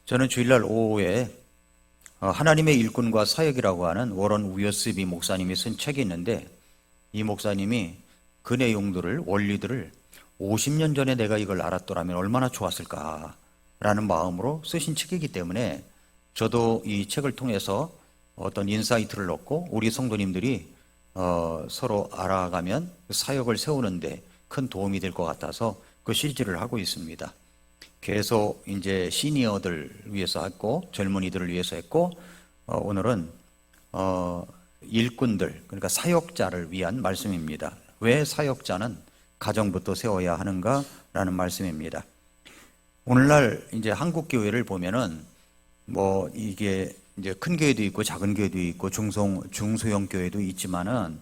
저는 주일날 오후에 하나님의 일꾼과 사역이라고 하는 워런 우여스비 목사님이 쓴 책이 있는데, 이 목사님이 그 내용들을, 원리들을 50년 전에 내가 이걸 알았더라면 얼마나 좋았을까라는 마음으로 쓰신 책이기 때문에 저도 이 책을 통해서 어떤 인사이트를 얻고 우리 성도님들이 서로 알아가면 사역을 세우는데 큰 도움이 될 것 같아서 그 시리즈를 하고 있습니다. 계속 이제 시니어들 위해서 했고 젊은이들을 위해서 했고, 오늘은 일꾼들, 그러니까 사역자를 위한 말씀입니다. 왜 사역자는 가정부터 세워야 하는가라는 말씀입니다. 오늘날 이제 한국 교회를 보면은 뭐 이게 이제 큰 교회도 있고 작은 교회도 있고 중소형 교회도 있지만은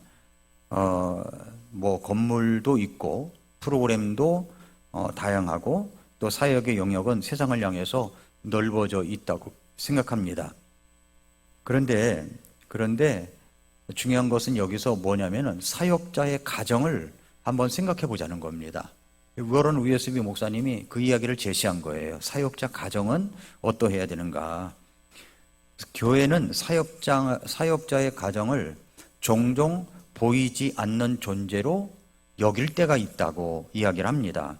뭐 건물도 있고 프로그램도 다양하고 또 사역의 영역은 세상을 향해서 넓어져 있다고 생각합니다. 그런데 중요한 것은 여기서 뭐냐면은 사역자의 가정을 한번 생각해 보자는 겁니다. 워런 우여스비 목사님이 그 이야기를 제시한 거예요. 사역자 가정은 어떠해야 되는가? 교회는 사역자의 가정을 종종 보이지 않는 존재로 여길 때가 있다고 이야기를 합니다.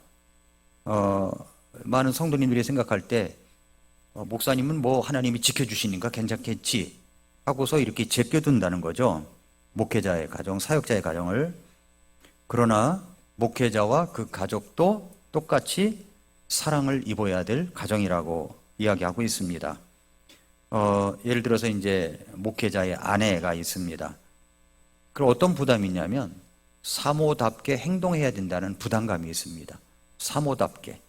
많은 성도님들이 생각할 때 목사님은 뭐 하나님이 지켜주시니까 괜찮겠지 하고서 이렇게 제껴둔다는 거죠. 목회자의 가정, 사역자의 가정을. 그러나 목회자와 그 가족도 똑같이 사랑을 입어야 될 가정이라고 이야기하고 있습니다. 예를 들어서 이제 목회자의 아내가 있습니다. 그럼 어떤 부담이 있냐면 사모답게 행동해야 된다는 부담감이 있습니다. 사모답게.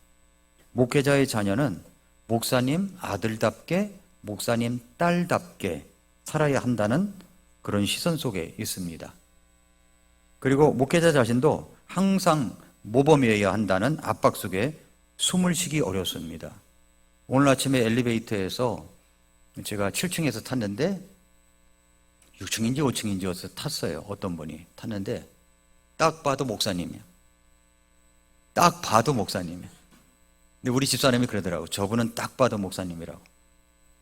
목회자의 자녀는 목사님 아들답게, 목사님 딸답게 살아야 한다는 그런 시선 속에 있습니다. 그리고 목회자 자신도 항상 모범이어야 한다는 압박 속에 숨을 쉬기 어렵습니다. 오늘 아침에 엘리베이터에서 제가 7층에서 탔는데 6층인지 5층인지 탔어요. 어떤 분이 탔는데 딱 봐도 목사님이야. 딱 봐도 목사님이야. 근데 우리 집사람이 그러더라고. 저분은 딱 봐도 목사님이라고.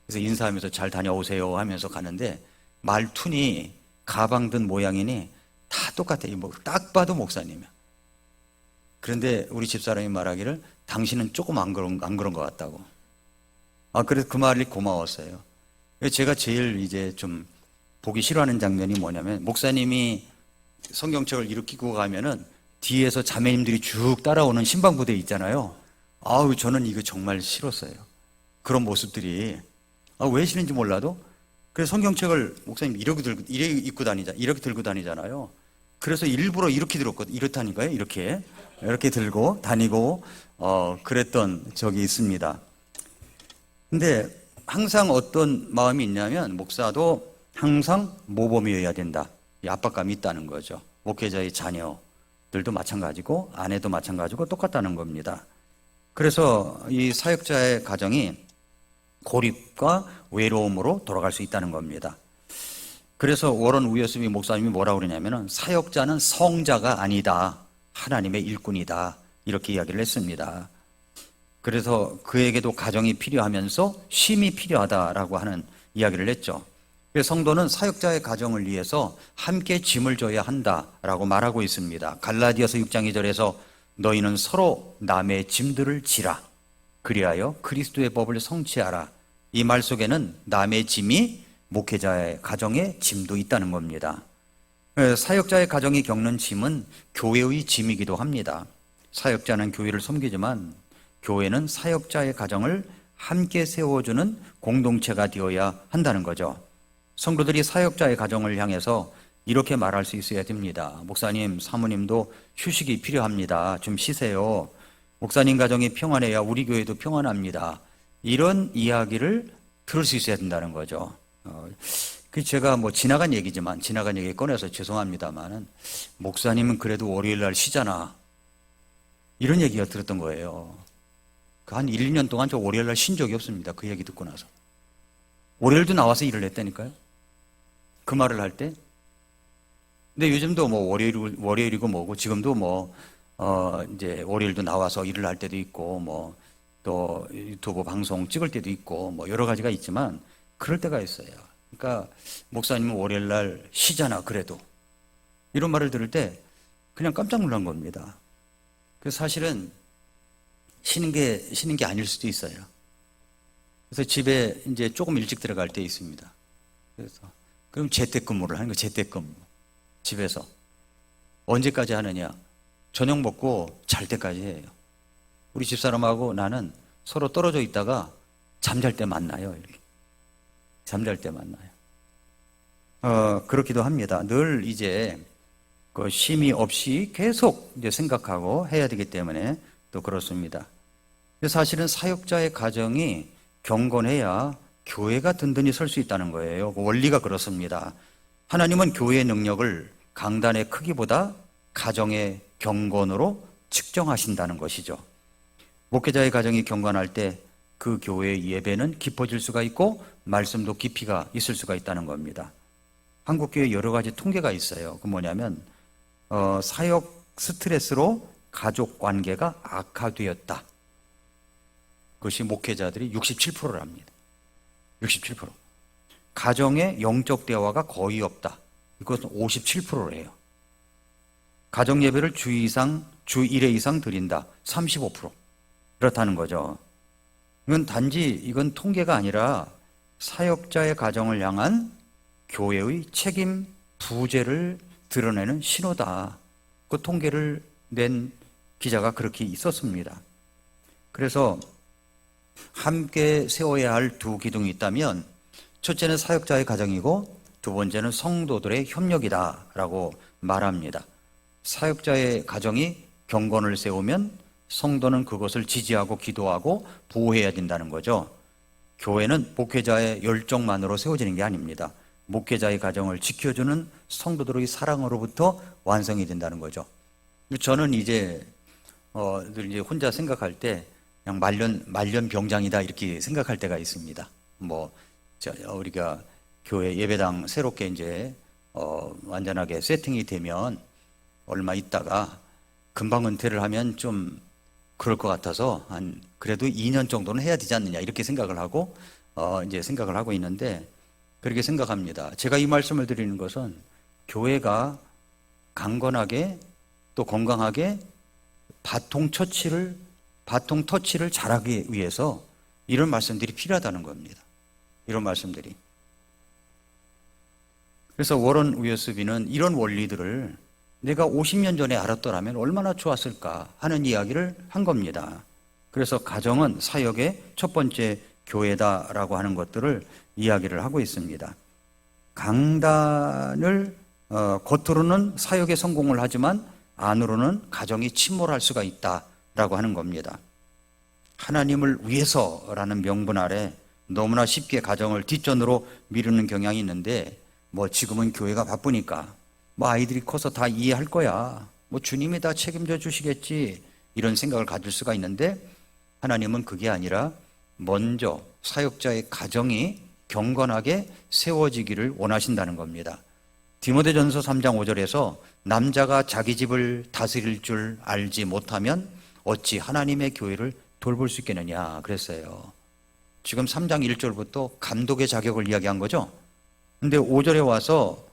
그래서 인사하면서 잘 다녀오세요 하면서 가는데 말투니 가방 든 모양이니 다 똑같아. 딱 봐도 목사님이야. 그런데 우리 집사람이 말하기를 당신은 조금 안 그런 것 같다고. 그래서 그 말이 고마웠어요. 제가 제일 이제 좀 보기 싫어하는 장면이 뭐냐면 목사님이 성경책을 일으키고 가면은 뒤에서 자매님들이 쭉 따라오는 신방부대 있잖아요. 저는 이거 정말 싫었어요. 그런 모습들이. 왜 싫은지 몰라도. 그래서 성경책을 목사님 이렇게 들고 다니잖아요. 그래서 일부러 이렇게 들었거든요. 이렇다니까요. 이렇게 들고 다니고, 그랬던 적이 있습니다. 근데 항상 어떤 마음이 있냐면 목사도 항상 모범이어야 된다. 이 압박감이 있다는 거죠. 목회자의 자녀들도 마찬가지고 아내도 마찬가지고 똑같다는 겁니다. 그래서 이 사역자의 가정이 고립과 외로움으로 돌아갈 수 있다는 겁니다. 그래서 워런 우여스비 목사님이 뭐라고 그러냐면은 사역자는 성자가 아니다. 하나님의 일꾼이다. 이렇게 이야기를 했습니다. 그래서 그에게도 가정이 필요하면서 쉼이 필요하다라고 하는 이야기를 했죠. 그래서 성도는 사역자의 가정을 위해서 함께 짐을 져야 한다라고 말하고 있습니다. 갈라디아서 6장 2절에서 너희는 서로 남의 짐들을 지라. 그리하여 그리스도의 법을 성취하라. 이 말 속에는 남의 짐이 목회자의 가정의 짐도 있다는 겁니다. 사역자의 가정이 겪는 짐은 교회의 짐이기도 합니다. 사역자는 교회를 섬기지만 교회는 사역자의 가정을 함께 세워주는 공동체가 되어야 한다는 거죠. 성도들이 사역자의 가정을 향해서 이렇게 말할 수 있어야 됩니다. 목사님, 사모님도 휴식이 필요합니다. 좀 쉬세요. 목사님 가정이 평안해야 우리 교회도 평안합니다. 이런 이야기를 들을 수 있어야 된다는 거죠. 제가 지나간 얘기 꺼내서 죄송합니다만은 목사님은 그래도 월요일 날 쉬잖아. 이런 얘기가 들었던 거예요. 한 1, 2년 동안 저 월요일 날 쉰 적이 없습니다. 그 얘기 듣고 나서. 월요일도 나와서 일을 했다니까요. 그 말을 할 때. 근데 요즘도 월요일이고 뭐고 지금도 이제 월요일도 나와서 일을 할 때도 있고 또 유튜브 방송 찍을 때도 있고 뭐 여러 가지가 있지만 그럴 때가 있어요. 그러니까 목사님은 월요일 날 쉬잖아 그래도 이런 말을 들을 때 그냥 깜짝 놀란 겁니다. 그래서 사실은 쉬는 게 아닐 수도 있어요. 그래서 집에 이제 조금 일찍 들어갈 때 있습니다. 그래서 그럼 재택근무를 하는 거 재택근무 집에서 언제까지 하느냐? 저녁 먹고 잘 때까지 해요. 우리 집사람하고 나는 서로 떨어져 있다가 잠잘 때 만나요. 이렇게 잠잘 때 만나요. 그렇기도 합니다. 늘 이제 그 쉼이 없이 계속 이제 생각하고 해야 되기 때문에 또 그렇습니다. 사실은 사역자의 가정이 경건해야 교회가 든든히 설 수 있다는 거예요. 그 원리가 그렇습니다. 하나님은 교회의 능력을 강단의 크기보다 가정의 경건으로 측정하신다는 것이죠. 목회자의 가정이 경건할 때 그 교회의 예배는 깊어질 수가 있고 말씀도 깊이가 있을 수가 있다는 겁니다. 한국교회 여러 가지 통계가 있어요. 그 뭐냐면 사역 스트레스로 가족 관계가 악화되었다. 그것이 목회자들이 67%를 합니다. 67%. 가정의 영적 대화가 거의 없다. 이것은 57%래요. 가정 예배를 주 1회 이상 드린다. 35%. 그렇다는 거죠. 이건 통계가 아니라 사역자의 가정을 향한 교회의 책임 부재를 드러내는 신호다. 그 통계를 낸 기자가 그렇게 있었습니다. 그래서 함께 세워야 할 두 기둥이 있다면 첫째는 사역자의 가정이고 두 번째는 성도들의 협력이다라고 말합니다. 사역자의 가정이 경건을 세우면 성도는 그것을 지지하고 기도하고 보호해야 된다는 거죠. 교회는 목회자의 열정만으로 세워지는 게 아닙니다. 목회자의 가정을 지켜주는 성도들의 사랑으로부터 완성이 된다는 거죠. 저는 이제 늘 이제 혼자 생각할 때 그냥 말년 병장이다 이렇게 생각할 때가 있습니다. 우리가 교회 예배당 새롭게 이제 완전하게 세팅이 되면 얼마 있다가 금방 은퇴를 하면 좀 그럴 것 같아서 그래도 2년 정도는 해야 되지 않느냐 이렇게 생각을 하고 이제 생각을 하고 있는데 그렇게 생각합니다. 제가 이 말씀을 드리는 것은 교회가 강건하게 또 건강하게 바통 터치를 잘하기 위해서 이런 말씀들이 필요하다는 겁니다. 이런 말씀들이. 그래서 워런 위어스비는 이런 원리들을 내가 50년 전에 알았더라면 얼마나 좋았을까 하는 이야기를 한 겁니다. 그래서 가정은 사역의 첫 번째 교회다라고 하는 것들을 이야기를 하고 있습니다. 강단을 겉으로는 사역에 성공을 하지만 안으로는 가정이 침몰할 수가 있다라고 하는 겁니다. 하나님을 위해서라는 명분 아래 너무나 쉽게 가정을 뒷전으로 미루는 경향이 있는데 지금은 교회가 바쁘니까 아이들이 커서 다 이해할 거야. 주님이 다 책임져 주시겠지. 이런 생각을 가질 수가 있는데 하나님은 그게 아니라 먼저 사역자의 가정이 경건하게 세워지기를 원하신다는 겁니다. 디모데전서 3장 5절에서 남자가 자기 집을 다스릴 줄 알지 못하면 어찌 하나님의 교회를 돌볼 수 있겠느냐 그랬어요. 지금 3장 1절부터 감독의 자격을 이야기한 거죠. 근데 5절에 와서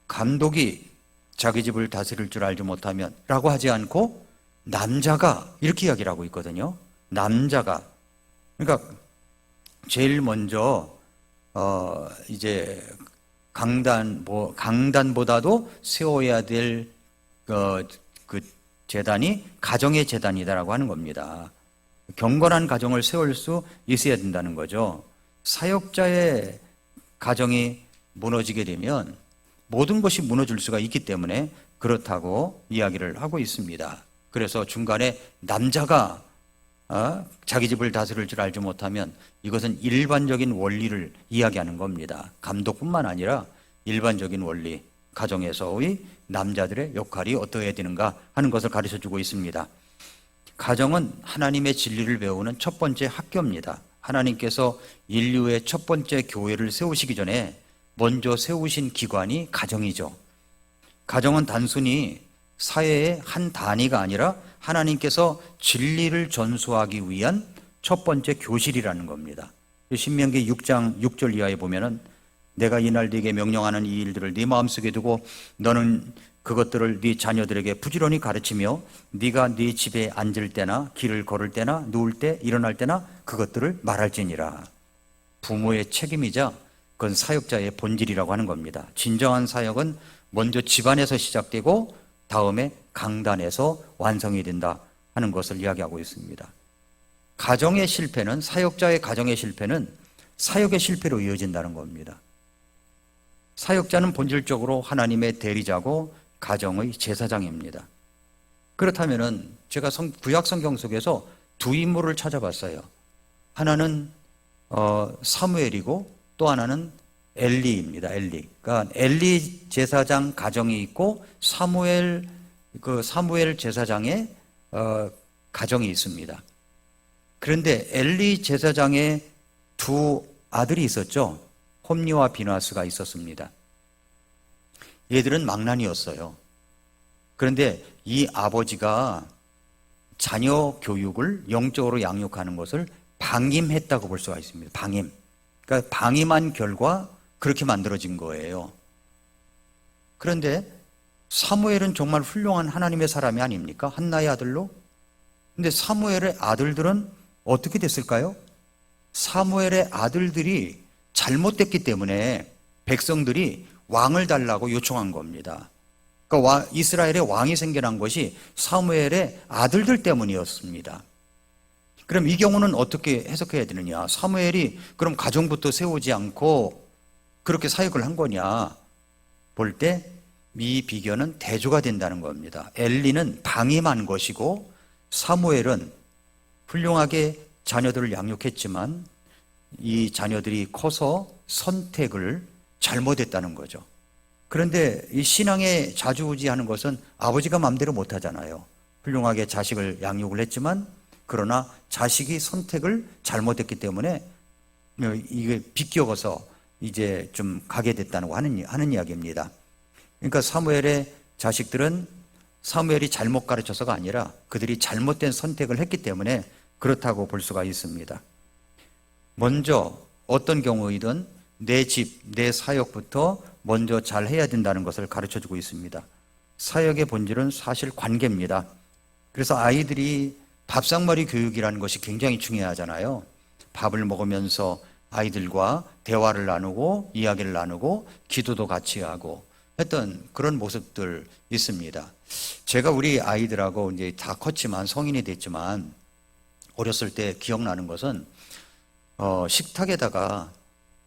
감독이 자기 집을 다스릴 줄 알지 못하면 라고 하지 않고 남자가 이렇게 이야기를 하고 있거든요. 남자가. 그러니까 제일 먼저 이제 강단보다도 세워야 될 그 재단이 가정의 재단이다라고 하는 겁니다. 경건한 가정을 세울 수 있어야 된다는 거죠. 사역자의 가정이 무너지게 되면 모든 것이 무너질 수가 있기 때문에 그렇다고 이야기를 하고 있습니다. 그래서 중간에 남자가 자기 집을 다스릴 줄 알지 못하면 이것은 일반적인 원리를 이야기하는 겁니다. 감독뿐만 아니라 일반적인 원리, 가정에서의 남자들의 역할이 어떠해야 되는가 하는 것을 가르쳐주고 있습니다. 가정은 하나님의 진리를 배우는 첫 번째 학교입니다. 하나님께서 인류의 첫 번째 교회를 세우시기 전에 먼저 세우신 기관이 가정이죠. 가정은 단순히 사회의 한 단위가 아니라 하나님께서 진리를 전수하기 위한 첫 번째 교실이라는 겁니다. 신명기 6장 6절 이하에 보면은 내가 이날 네게 명령하는 이 일들을 네 마음속에 두고 너는 그것들을 네 자녀들에게 부지런히 가르치며 네가 네 집에 앉을 때나 길을 걸을 때나 누울 때 일어날 때나 그것들을 말할지니라. 부모의 책임이자 그건 사역자의 본질이라고 하는 겁니다. 진정한 사역은 먼저 집안에서 시작되고 다음에 강단에서 완성이 된다 하는 것을 이야기하고 있습니다. 가정의 실패는, 사역자의 가정의 실패는 사역의 실패로 이어진다는 겁니다. 사역자는 본질적으로 하나님의 대리자고 가정의 제사장입니다. 그렇다면은 제가 구약 성경 속에서 두 인물을 찾아봤어요. 하나는 사무엘이고 또 하나는 엘리입니다. 엘리. 그러니까 엘리 제사장 가정이 있고 사무엘 제사장의 가정이 있습니다. 그런데 엘리 제사장의 두 아들이 있었죠. 홈리와 비나스가 있었습니다. 얘들은 망난이었어요. 그런데 이 아버지가 자녀 교육을 영적으로 양육하는 것을 방임했다고 볼 수가 있습니다. 방임. 그러니까 방임한 결과 그렇게 만들어진 거예요. 그런데 사무엘은 정말 훌륭한 하나님의 사람이 아닙니까? 한나의 아들로? 근데 사무엘의 아들들은 어떻게 됐을까요? 사무엘의 아들들이 잘못됐기 때문에 백성들이 왕을 달라고 요청한 겁니다. 그러니까 이스라엘의 왕이 생겨난 것이 사무엘의 아들들 때문이었습니다. 그럼 이 경우는 어떻게 해석해야 되느냐? 사무엘이 그럼 가정부터 세우지 않고 그렇게 사역을 한 거냐? 볼 때 이 비교는 대조가 된다는 겁니다. 엘리는 방임한 것이고 사무엘은 훌륭하게 자녀들을 양육했지만 이 자녀들이 커서 선택을 잘못했다는 거죠. 그런데 이 신앙에 좌지우지하는 것은 아버지가 마음대로 못하잖아요. 훌륭하게 자식을 양육을 했지만 그러나 자식이 선택을 잘못했기 때문에 이게 비껴서 이제 좀 가게 됐다고 하는 이야기입니다. 그러니까 사무엘의 자식들은 사무엘이 잘못 가르쳐서가 아니라 그들이 잘못된 선택을 했기 때문에 그렇다고 볼 수가 있습니다. 먼저 어떤 경우이든 내 집, 내 사역부터 먼저 잘 해야 된다는 것을 가르쳐주고 있습니다. 사역의 본질은 사실 관계입니다. 그래서 아이들이 밥상머리 교육이라는 것이 굉장히 중요하잖아요. 밥을 먹으면서 아이들과 대화를 나누고 이야기를 나누고 기도도 같이 하고 했던 그런 모습들 있습니다. 제가 우리 아이들하고 이제 다 컸지만 성인이 됐지만 어렸을 때 기억나는 것은 식탁에다가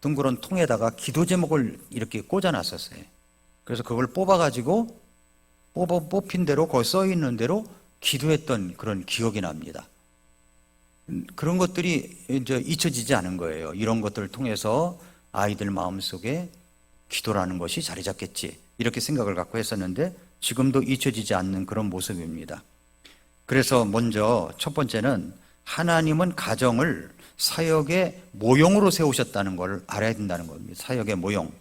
둥그런 통에다가 기도 제목을 이렇게 꽂아놨었어요. 그래서 그걸 뽑아가지고 뽑힌 대로 거기 써 있는 대로 기도했던 그런 기억이 납니다. 그런 것들이 이제 잊혀지지 않은 거예요. 이런 것들을 통해서 아이들 마음속에 기도라는 것이 자리 잡겠지 이렇게 생각을 갖고 했었는데 지금도 잊혀지지 않는 그런 모습입니다. 그래서 먼저 첫 번째는 하나님은 가정을 사역의 모형으로 세우셨다는 걸 알아야 된다는 겁니다. 사역의 모형.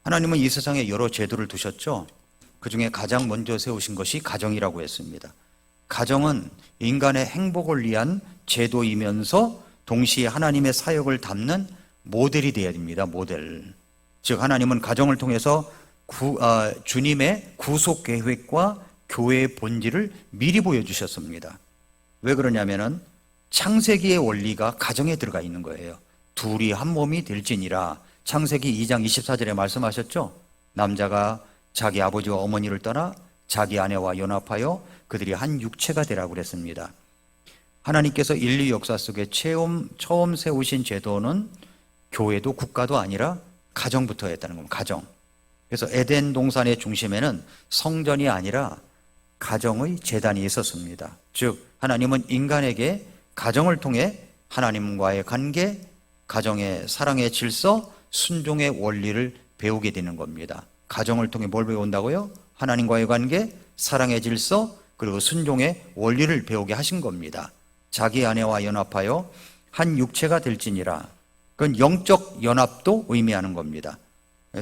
하나님은 이 세상에 여러 제도를 두셨죠. 그 중에 가장 먼저 세우신 것이 가정이라고 했습니다. 가정은 인간의 행복을 위한 제도이면서 동시에 하나님의 사역을 담는 모델이 되어야 됩니다. 모델. 즉 하나님은 가정을 통해서 주님의 구속 계획과 교회의 본질을 미리 보여주셨습니다. 왜 그러냐면은 창세기의 원리가 가정에 들어가 있는 거예요. 둘이 한 몸이 될지니라. 창세기 2장 24절에 말씀하셨죠. 남자가 자기 아버지와 어머니를 떠나 자기 아내와 연합하여 그들이 한 육체가 되라고 그랬습니다. 하나님께서 인류 역사 속에 처음 세우신 제도는 교회도 국가도 아니라 가정부터였다는 겁니다. 가정. 그래서 에덴 동산의 중심에는 성전이 아니라 가정의 재단이 있었습니다. 즉 하나님은 인간에게 가정을 통해 하나님과의 관계, 가정의 사랑의 질서, 순종의 원리를 배우게 되는 겁니다. 가정을 통해 뭘 배운다고요? 하나님과의 관계, 사랑의 질서, 그리고 순종의 원리를 배우게 하신 겁니다. 자기 아내와 연합하여 한 육체가 될지니라. 그건 영적 연합도 의미하는 겁니다.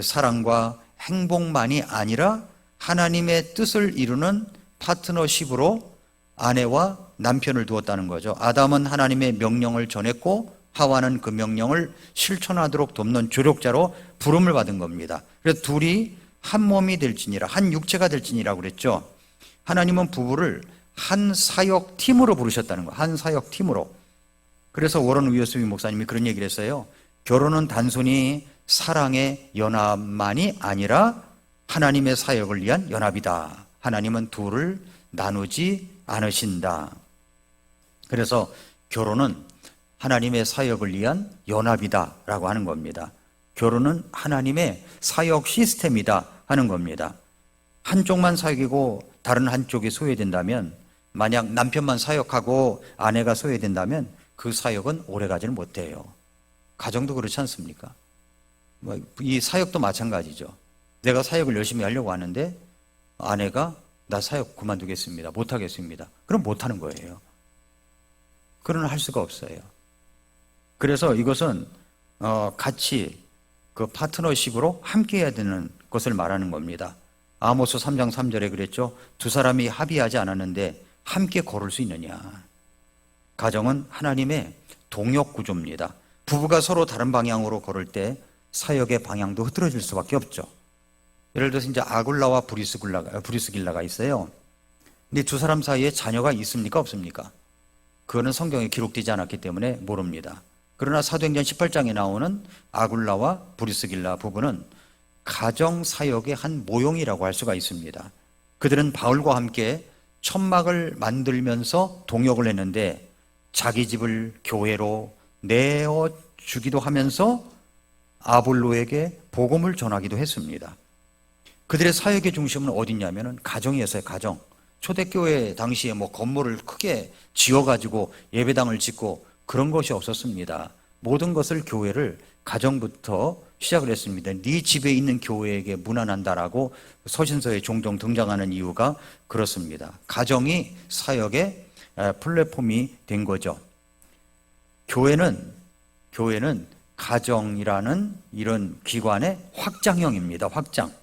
사랑과 행복만이 아니라 하나님의 뜻을 이루는 파트너십으로 아내와 남편을 두었다는 거죠. 아담은 하나님의 명령을 전했고 하와는 그 명령을 실천하도록 돕는 조력자로 부름을 받은 겁니다. 그래서 둘이 한 몸이 될지니라, 한 육체가 될지니라고 그랬죠. 하나님은 부부를 한 사역 팀으로 부르셨다는 거예요. 한 사역 팀으로. 그래서 워런 위어스비 목사님이 그런 얘기를 했어요. 결혼은 단순히 사랑의 연합만이 아니라 하나님의 사역을 위한 연합이다. 하나님은 둘을 나누지 않으신다. 그래서 결혼은 하나님의 사역을 위한 연합이다라고 하는 겁니다. 결혼은 하나님의 사역 시스템이다 하는 겁니다. 한쪽만 사역이고 다른 한쪽이 소외된다면, 만약 남편만 사역하고 아내가 소외된다면 그 사역은 오래가지는 못해요. 가정도 그렇지 않습니까? 이 사역도 마찬가지죠. 내가 사역을 열심히 하려고 하는데 아내가 나 사역 그만두겠습니다, 못하겠습니다, 그럼 못하는 거예요. 그러나 할 수가 없어요. 그래서 이것은 같이 그 파트너십으로 함께 해야 되는 것을 말하는 겁니다. 아모스 3장 3절에 그랬죠. 두 사람이 합의하지 않았는데 함께 걸을 수 있느냐. 가정은 하나님의 동역 구조입니다. 부부가 서로 다른 방향으로 걸을 때 사역의 방향도 흐트러질 수밖에 없죠. 예를 들어서 이제 아굴라와 브리스길라가 있어요. 근데 두 사람 사이에 자녀가 있습니까, 없습니까? 그거는 성경에 기록되지 않았기 때문에 모릅니다. 그러나 사도행전 18장에 나오는 아굴라와 브리스길라 부부는 가정 사역의 한 모형이라고 할 수가 있습니다. 그들은 바울과 함께 천막을 만들면서 동역을 했는데 자기 집을 교회로 내어주기도 하면서 아볼로에게 복음을 전하기도 했습니다. 그들의 사역의 중심은 어디냐면은 가정이었어요. 가정. 초대교회 당시에 건물을 크게 지어가지고 예배당을 짓고 그런 것이 없었습니다. 모든 것을 교회를 가정부터 시작을 했습니다. 네 집에 있는 교회에게 문안한다라고 서신서에 종종 등장하는 이유가 그렇습니다. 가정이 사역의 플랫폼이 된 거죠. 교회는 가정이라는 이런 기관의 확장형입니다. 확장.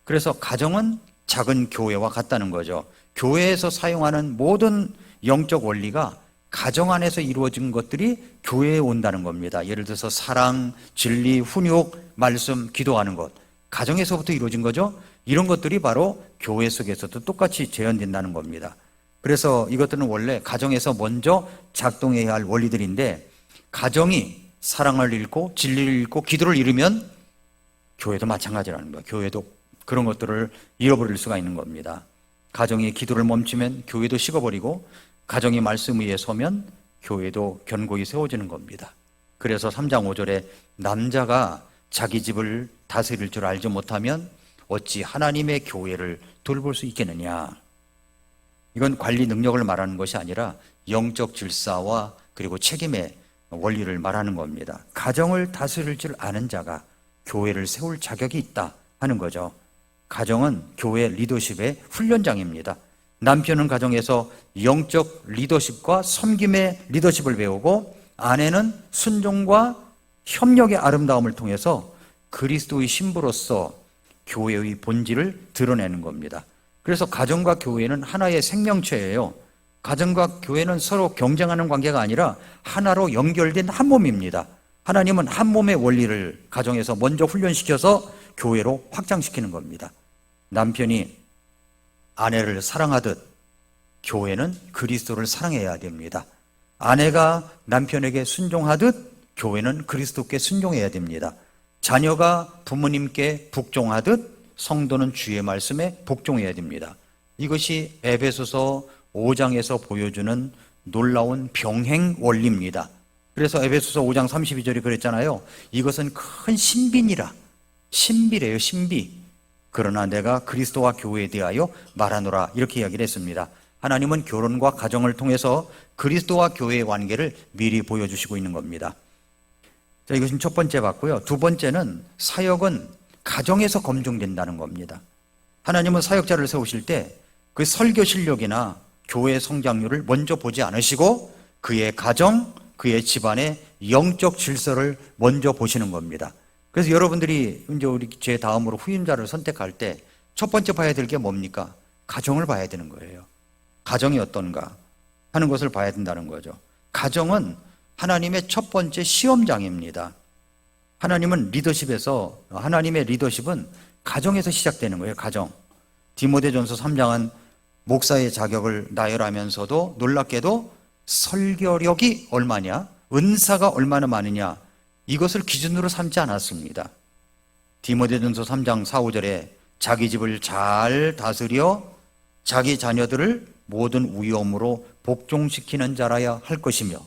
그래서 가정은 작은 교회와 같다는 거죠. 교회에서 사용하는 모든 영적 원리가 가정 안에서 이루어진 것들이 교회에 온다는 겁니다. 예를 들어서 사랑, 진리, 훈육, 말씀, 기도하는 것, 가정에서부터 이루어진 거죠. 이런 것들이 바로 교회 속에서도 똑같이 재현된다는 겁니다. 그래서 이것들은 원래 가정에서 먼저 작동해야 할 원리들인데, 가정이 사랑을 잃고 진리를 잃고 기도를 잃으면 교회도 마찬가지라는 거예요. 교회도 그런 것들을 잃어버릴 수가 있는 겁니다. 가정이 기도를 멈추면 교회도 식어버리고, 가정이 말씀 위에 서면 교회도 견고히 세워지는 겁니다. 그래서 3장 5절에 남자가 자기 집을 다스릴 줄 알지 못하면 어찌 하나님의 교회를 돌볼 수 있겠느냐. 이건 관리 능력을 말하는 것이 아니라 영적 질서와 그리고 책임의 원리를 말하는 겁니다. 가정을 다스릴 줄 아는 자가 교회를 세울 자격이 있다 하는 거죠. 가정은 교회 리더십의 훈련장입니다. 남편은 가정에서 영적 리더십과 섬김의 리더십을 배우고, 아내는 순종과 협력의 아름다움을 통해서 그리스도의 신부로서 교회의 본질을 드러내는 겁니다. 그래서 가정과 교회는 하나의 생명체예요. 가정과 교회는 서로 경쟁하는 관계가 아니라 하나로 연결된 한 몸입니다. 하나님은 한 몸의 원리를 가정에서 먼저 훈련시켜서 교회로 확장시키는 겁니다. 남편이 아내를 사랑하듯 교회는 그리스도를 사랑해야 됩니다. 아내가 남편에게 순종하듯 교회는 그리스도께 순종해야 됩니다. 자녀가 부모님께 복종하듯 성도는 주의 말씀에 복종해야 됩니다. 이것이 에베소서 5장에서 보여주는 놀라운 병행 원리입니다. 그래서 에베소서 5장 32절이 그랬잖아요. 이것은 큰 신비니라. 신비래요, 신비. 그러나 내가 그리스도와 교회에 대하여 말하노라, 이렇게 이야기를 했습니다. 하나님은 결혼과 가정을 통해서 그리스도와 교회의 관계를 미리 보여주시고 있는 겁니다. 자, 이것은 첫 번째 봤고요. 두 번째는 사역은 가정에서 검증된다는 겁니다. 하나님은 사역자를 세우실 때 그 설교 실력이나 교회 성장률을 먼저 보지 않으시고 그의 가정, 그의 집안의 영적 질서를 먼저 보시는 겁니다. 그래서 여러분들이 이제 제 다음으로 후임자를 선택할 때 첫 번째 봐야 될 게 뭡니까? 가정을 봐야 되는 거예요. 가정이 어떤가 하는 것을 봐야 된다는 거죠. 가정은 하나님의 첫 번째 시험장입니다. 하나님의 리더십은 가정에서 시작되는 거예요. 가정. 디모데전서 3장은 목사의 자격을 나열하면서도 놀랍게도 설교력이 얼마냐, 은사가 얼마나 많으냐, 이것을 기준으로 삼지 않았습니다. 디모데전서 3장 4, 5절에 자기 집을 잘 다스려 자기 자녀들을 모든 위엄으로 복종시키는 자라야 할 것이며,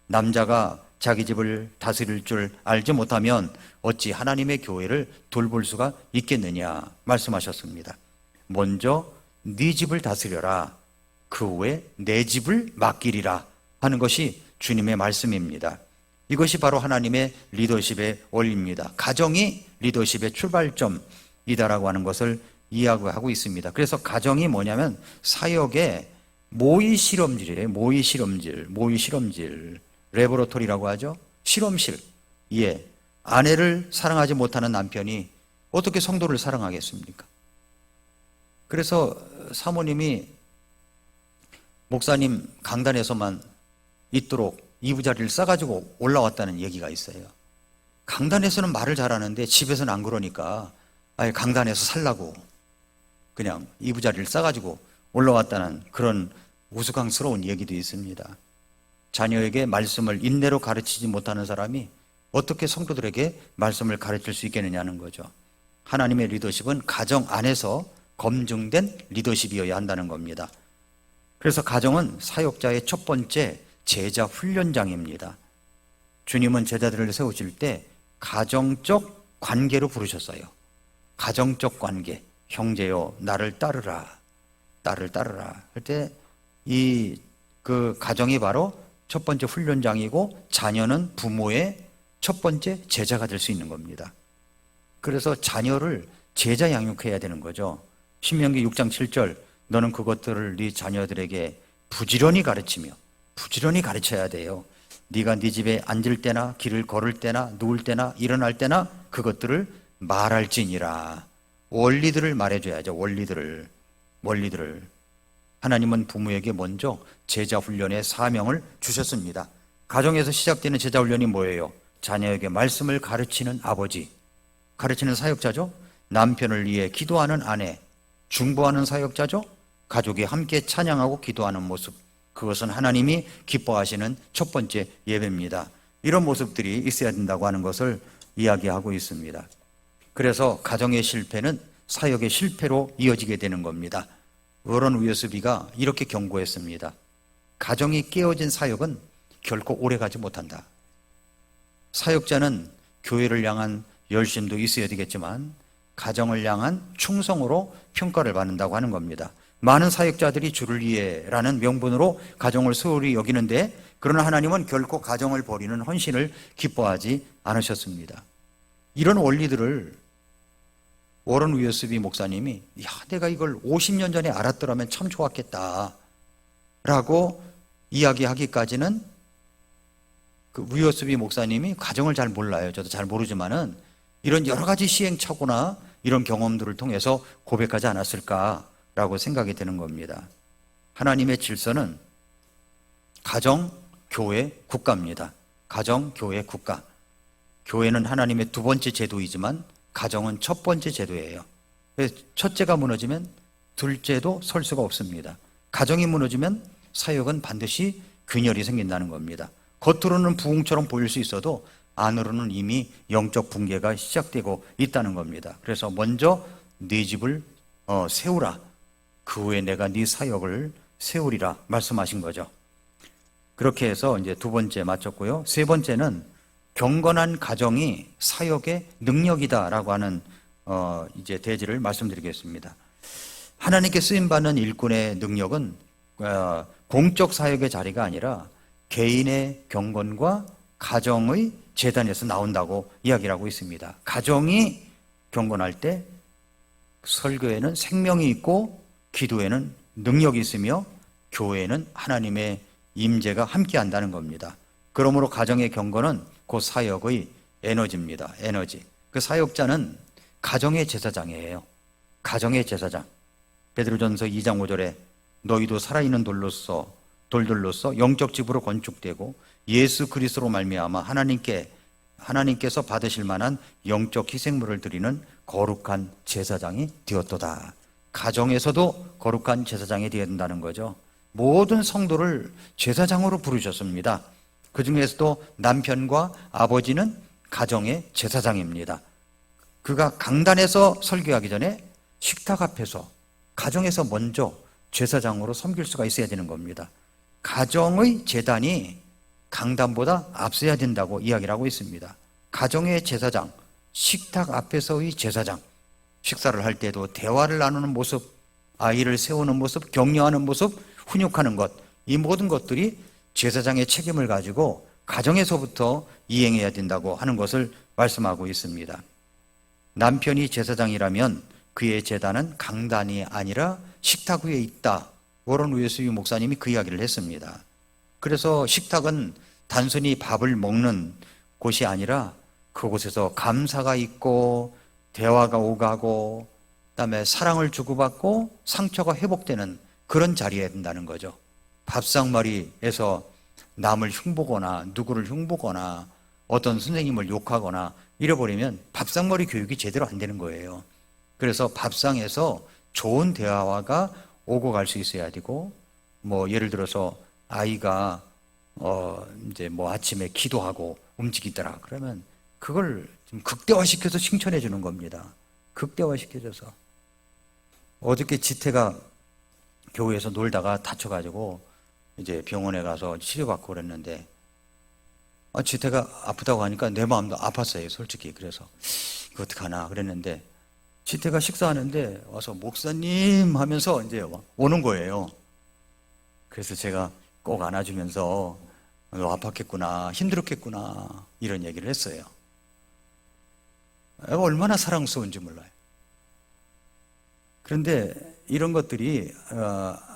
남자가 자기 집을 다스릴 줄 알지 못하면 어찌 하나님의 교회를 돌볼 수가 있겠느냐 말씀하셨습니다. 먼저 네 집을 다스려라, 그 후에 내 집을 맡기리라 하는 것이 주님의 말씀입니다. 이것이 바로 하나님의 리더십의 원리입니다. 가정이 리더십의 출발점이다라고 하는 것을 이야기하고 있습니다. 그래서 가정이 뭐냐면 사역의 모의 실험질이에요. 모의 실험질. 레보러토리라고 하죠. 실험실. 예. 아내를 사랑하지 못하는 남편이 어떻게 성도를 사랑하겠습니까? 그래서 사모님이 목사님 강단에서만 있도록 이부자리를 싸가지고 올라왔다는 얘기가 있어요. 강단에서는 말을 잘하는데 집에서는 안 그러니까 아예 강단에서 살라고 그냥 이부자리를 싸가지고 올라왔다는 그런 우스꽝스러운 얘기도 있습니다. 자녀에게 말씀을 인내로 가르치지 못하는 사람이 어떻게 성도들에게 말씀을 가르칠 수 있겠느냐는 거죠. 하나님의 리더십은 가정 안에서 검증된 리더십이어야 한다는 겁니다. 그래서 가정은 사역자의 첫 번째 제자 훈련장입니다. 주님은 제자들을 세우실 때 가정적 관계로 부르셨어요. 가정적 관계. 형제여 나를 따르라. 할 때 그 가정이 바로 첫 번째 훈련장이고 자녀는 부모의 첫 번째 제자가 될 수 있는 겁니다. 그래서 자녀를 제자 양육해야 되는 거죠. 신명기 6장 7절 너는 그것들을 네 자녀들에게 부지런히 가르치며 부지런히 가르쳐야 돼요. 네가 네 집에 앉을 때나 길을 걸을 때나 누울 때나 일어날 때나 그것들을 말할지니라. 원리들을 말해줘야죠. 원리들을. 하나님은 부모에게 먼저 제자 훈련의 사명을 주셨습니다. 가정에서 시작되는 제자 훈련이 뭐예요? 자녀에게 말씀을 가르치는 아버지, 가르치는 사역자죠. 남편을 위해 기도하는 아내, 중보하는 사역자죠. 가족이 함께 찬양하고 기도하는 모습, 그것은 하나님이 기뻐하시는 첫 번째 예배입니다. 이런 모습들이 있어야 된다고 하는 것을 이야기하고 있습니다. 그래서 가정의 실패는 사역의 실패로 이어지게 되는 겁니다. 워런 위어스비가 이렇게 경고했습니다. 가정이 깨어진 사역은 결코 오래가지 못한다. 사역자는 교회를 향한 열심도 있어야 되겠지만 가정을 향한 충성으로 평가를 받는다고 하는 겁니다. 많은 사역자들이 주를 위해라는 명분으로 가정을 소홀히 여기는데, 그러나 하나님은 결코 가정을 버리는 헌신을 기뻐하지 않으셨습니다. 이런 원리들을 워런 위어스비 목사님이 내가 이걸 50년 전에 알았더라면 참 좋았겠다 라고 이야기하기까지는 그 위어스비 목사님이 가정을 잘 몰라요. 저도 잘 모르지만은 이런 여러 가지 시행착오나 이런 경험들을 통해서 고백하지 않았을까라고 생각이 되는 겁니다. 하나님의 질서는 가정, 교회, 국가입니다. 가정, 교회, 국가. 교회는 하나님의 두 번째 제도이지만 가정은 첫 번째 제도예요. 첫째가 무너지면 둘째도 설 수가 없습니다. 가정이 무너지면 사역은 반드시 균열이 생긴다는 겁니다. 겉으로는 부흥처럼 보일 수 있어도 안으로는 이미 영적 붕괴가 시작되고 있다는 겁니다. 그래서 먼저 네 집을 세우라. 그 후에 내가 네 사역을 세우리라 말씀하신 거죠. 그렇게 해서 이제 두 번째 마쳤고요. 세 번째는 경건한 가정이 사역의 능력이다라고 하는 이제 대지를 말씀드리겠습니다. 하나님께 쓰임 받는 일꾼의 능력은 공적 사역의 자리가 아니라 개인의 경건과 가정의 재단에서 나온다고 이야기를 하고 있습니다. 가정이 경건할 때 설교에는 생명이 있고 기도에는 능력이 있으며 교회에는 하나님의 임재가 함께한다는 겁니다. 그러므로 가정의 경건은 그 사역의 에너지입니다. 에너지. 그 사역자는 가정의 제사장이에요. 가정의 제사장. 베드로전서 2장 5절에 너희도 살아있는 돌들로서 영적 집으로 건축되고 예수 그리스도로 말미암아 하나님께서 받으실 만한 영적 희생물을 드리는 거룩한 제사장이 되었도다. 가정에서도 거룩한 제사장이 되어야 된다는 거죠. 모든 성도를 제사장으로 부르셨습니다. 그 중에서도 남편과 아버지는 가정의 제사장입니다. 그가 강단에서 설교하기 전에 식탁 앞에서 가정에서 먼저 제사장으로 섬길 수가 있어야 되는 겁니다. 가정의 제단이 강단보다 앞서야 된다고 이야기를 하고 있습니다. 가정의 제사장, 식탁 앞에서의 제사장, 식사를 할 때도 대화를 나누는 모습, 아이를 세우는 모습, 격려하는 모습, 훈육하는 것, 이 모든 것들이 제사장의 책임을 가지고 가정에서부터 이행해야 된다고 하는 것을 말씀하고 있습니다. 남편이 제사장이라면 그의 제단은 강단이 아니라 식탁 위에 있다. 워런 웨슬리 목사님이 그 이야기를 했습니다. 그래서 식탁은 단순히 밥을 먹는 곳이 아니라 그곳에서 감사가 있고 대화가 오가고 그다음에 사랑을 주고받고 상처가 회복되는 그런 자리에 된다는 거죠. 밥상머리에서 남을 흉보거나 누구를 흉보거나 어떤 선생님을 욕하거나 이래버리면 밥상머리 교육이 제대로 안 되는 거예요. 그래서 밥상에서 좋은 대화가 오고 갈 수 있어야 되고, 뭐 예를 들어서 아이가 이제 뭐 아침에 기도하고 움직이더라 그러면 그걸 좀 극대화시켜서 칭찬해 주는 겁니다. 극대화시켜줘서. 어저께 지태가 교회에서 놀다가 다쳐가지고 이제 병원에 가서 치료받고 그랬는데, 지태가 아프다고 하니까 내 마음도 아팠어요, 솔직히. 그래서 이거 어떡하나 그랬는데, 지태가 식사하는데 와서 목사님 하면서 이제 오는 거예요. 그래서 제가 꼭 안아주면서 너 아팠겠구나, 힘들었겠구나 이런 얘기를 했어요. 애가 얼마나 사랑스러운지 몰라요. 그런데 이런 것들이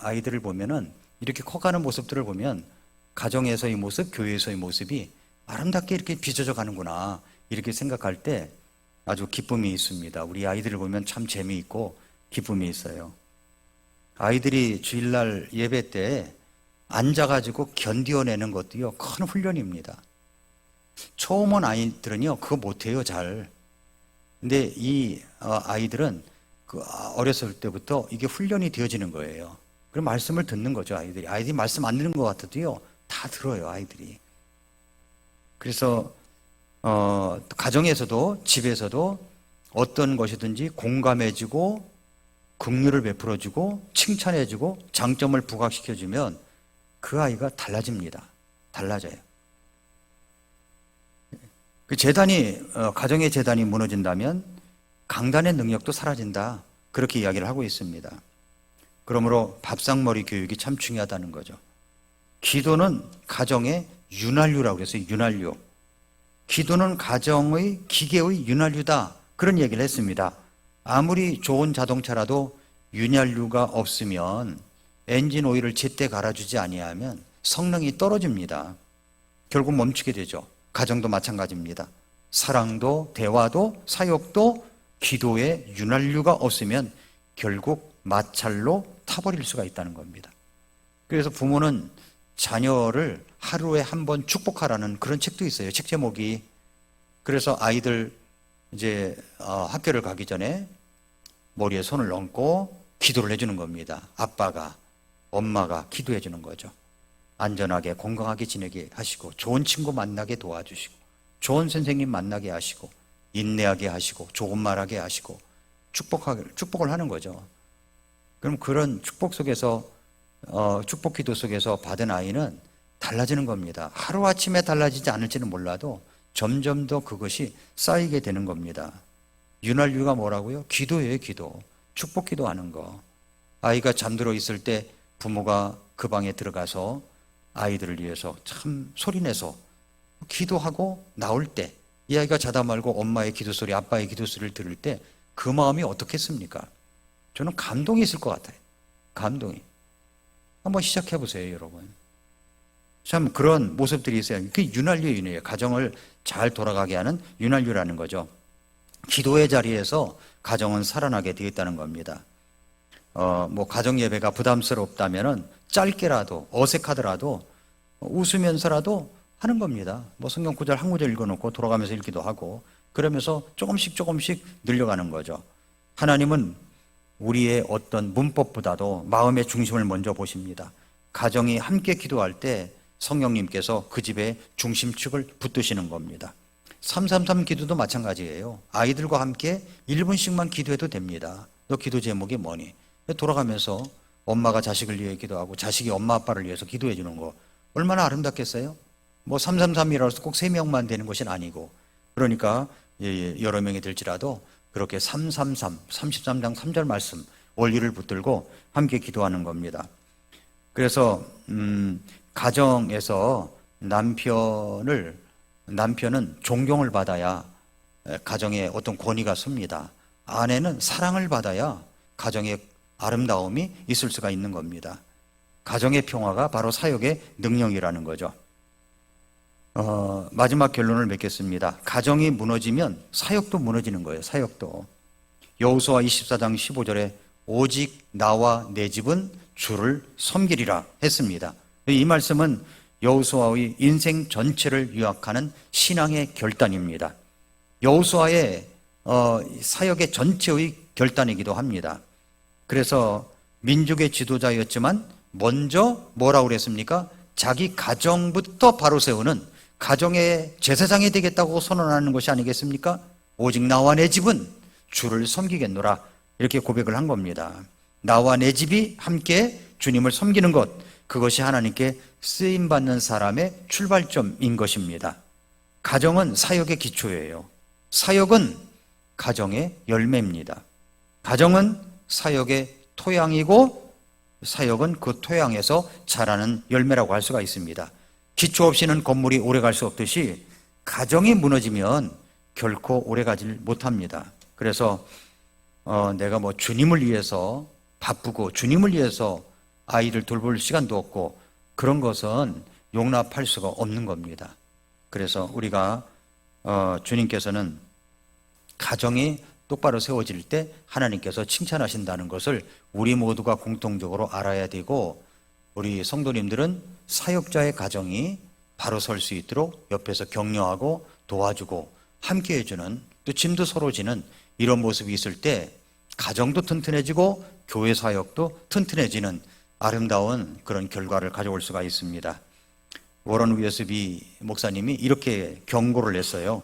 아이들을 보면은 이렇게 커가는 모습들을 보면 가정에서의 모습, 교회에서의 모습이 아름답게 이렇게 빚어져 가는구나 이렇게 생각할 때 아주 기쁨이 있습니다. 우리 아이들을 보면 참 재미있고 기쁨이 있어요. 아이들이 주일날 예배 때 앉아가지고 견디어내는 것도요, 큰 훈련입니다. 처음 온 아이들은요, 그거 못해요, 잘. 근데 이 아이들은 그 어렸을 때부터 이게 훈련이 되어지는 거예요. 그럼 말씀을 듣는 거죠, 아이들이. 아이들이 말씀 안 듣는 것 같아도요, 다 들어요, 아이들이. 그래서 가정에서도 집에서도 어떤 것이든지 공감해주고 긍휼을 베풀어주고 칭찬해주고 장점을 부각시켜주면 그 아이가 달라집니다. 달라져요. 그 재단이 가정의 재단이 무너진다면 강단의 능력도 사라진다. 그렇게 이야기를 하고 있습니다. 그러므로 밥상머리 교육이 참 중요하다는 거죠. 기도는 가정의 윤활유라고 그랬어요. 윤활유. 기도는 가정의 기계의 윤활유다. 그런 얘기를 했습니다. 아무리 좋은 자동차라도 윤활유가 없으면 엔진 오일을 제때 갈아주지 아니하면 성능이 떨어집니다. 결국 멈추게 되죠. 가정도 마찬가지입니다. 사랑도 대화도 사역도 기도에 윤활유가 없으면 결국 마찰로 타버릴 수가 있다는 겁니다. 그래서 부모는 자녀를 하루에 한 번 축복하라는 그런 책도 있어요. 책 제목이. 그래서 아이들 이제 학교를 가기 전에 머리에 손을 얹고 기도를 해주는 겁니다. 아빠가, 엄마가 기도해 주는 거죠. 안전하게 건강하게 지내게 하시고 좋은 친구 만나게 도와주시고 좋은 선생님 만나게 하시고 인내하게 하시고 좋은 말하게 하시고 축복을 하는 거죠. 그럼 그런 축복 속에서 축복 기도 속에서 받은 아이는 달라지는 겁니다. 하루아침에 달라지지 않을지는 몰라도 점점 더 그것이 쌓이게 되는 겁니다. 윤활유가 뭐라고요? 기도예요, 기도. 축복 기도하는 거. 아이가 잠들어 있을 때 부모가 그 방에 들어가서 아이들을 위해서 참 소리내서 기도하고 나올 때, 이 아이가 자다 말고 엄마의 기도 소리, 아빠의 기도 소리를 들을 때 그 마음이 어떻겠습니까? 저는 감동이 있을 것 같아요. 감동이. 한번 시작해 보세요, 여러분. 참 그런 모습들이 있어요. 그게 윤활유예요. 가정을 잘 돌아가게 하는 윤활유라는 거죠. 기도의 자리에서 가정은 살아나게 되어 있다는 겁니다. 뭐 가정 예배가 부담스럽다면은 짧게라도 어색하더라도 웃으면서라도 하는 겁니다. 뭐 성경 구절 한 구절 읽어놓고 돌아가면서 읽기도 하고 그러면서 조금씩 늘려가는 거죠. 하나님은 우리의 어떤 문법보다도 마음의 중심을 먼저 보십니다. 가정이 함께 기도할 때 성령님께서 그 집의 중심축을 붙드시는 겁니다. 333 기도도 마찬가지예요. 아이들과 함께 1분씩만 기도해도 됩니다. 너 기도 제목이 뭐니? 돌아가면서 엄마가 자식을 위해 기도하고 자식이 엄마 아빠를 위해서 기도해 주는 거 얼마나 아름답겠어요? 뭐 333이라고 해서 꼭 3명만 되는 것이 아니고 그러니까 여러 명이 될지라도 그렇게 333, 33장 3절 말씀 원리를 붙들고 함께 기도하는 겁니다. 그래서 가정에서 남편은 존경을 받아야 가정에 어떤 권위가 섭니다. 아내는 사랑을 받아야 가정에 아름다움이 있을 수가 있는 겁니다. 가정의 평화가 바로 사역의 능력이라는 거죠. 마지막 결론을 맺겠습니다. 가정이 무너지면 사역도 무너지는 거예요. 사역도. 여호수아 24장 15절에 오직 나와 내 집은 주를 섬기리라 했습니다. 이 말씀은 여호수아의 인생 전체를 요약하는 신앙의 결단입니다. 여호수아의 사역의 전체의 결단이기도 합니다. 그래서 민족의 지도자였지만 먼저 뭐라고 그랬습니까? 자기 가정부터 바로 세우는 가정의 제사장이 되겠다고 선언하는 것이 아니겠습니까? 오직 나와 내 집은 주를 섬기겠노라 이렇게 고백을 한 겁니다. 나와 내 집이 함께 주님을 섬기는 것, 그것이 하나님께 쓰임받는 사람의 출발점인 것입니다. 가정은 사역의 기초예요. 사역은 가정의 열매입니다. 가정은 사역의 토양이고 사역은 그 토양에서 자라는 열매라고 할 수가 있습니다. 기초 없이는 건물이 오래갈 수 없듯이 가정이 무너지면 결코 오래가질 못합니다. 그래서 내가 뭐 주님을 위해서 바쁘고 주님을 위해서 아이를 돌볼 시간도 없고 그런 것은 용납할 수가 없는 겁니다. 그래서 우리가 주님께서는 가정이 똑바로 세워질 때 하나님께서 칭찬하신다는 것을 우리 모두가 공통적으로 알아야 되고 우리 성도님들은 사역자의 가정이 바로 설 수 있도록 옆에서 격려하고 도와주고 함께 해주는 또 짐도 서로 지는 이런 모습이 있을 때 가정도 튼튼해지고 교회 사역도 튼튼해지는 아름다운 그런 결과를 가져올 수가 있습니다. 워런 웨스비 목사님이 이렇게 경고를 했어요.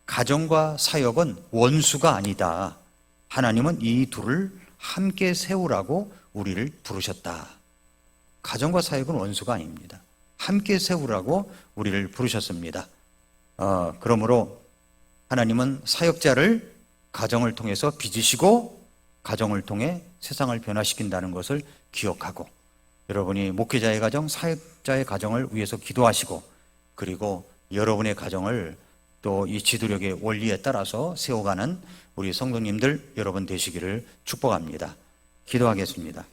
가정과 사역은 원수가 아니다. 하나님은 이 둘을 함께 세우라고 우리를 부르셨다. 가정과 사역은 원수가 아닙니다. 함께 세우라고 우리를 부르셨습니다. 그러므로 하나님은 사역자를 가정을 통해서 빚으시고 가정을 통해 세상을 변화시킨다는 것을 기억하고 여러분이 목회자의 가정, 사역자의 가정을 위해서 기도하시고 그리고 여러분의 가정을 또 이 지도력의 원리에 따라서 세워가는 우리 성도님들 여러분 되시기를 축복합니다. 기도하겠습니다.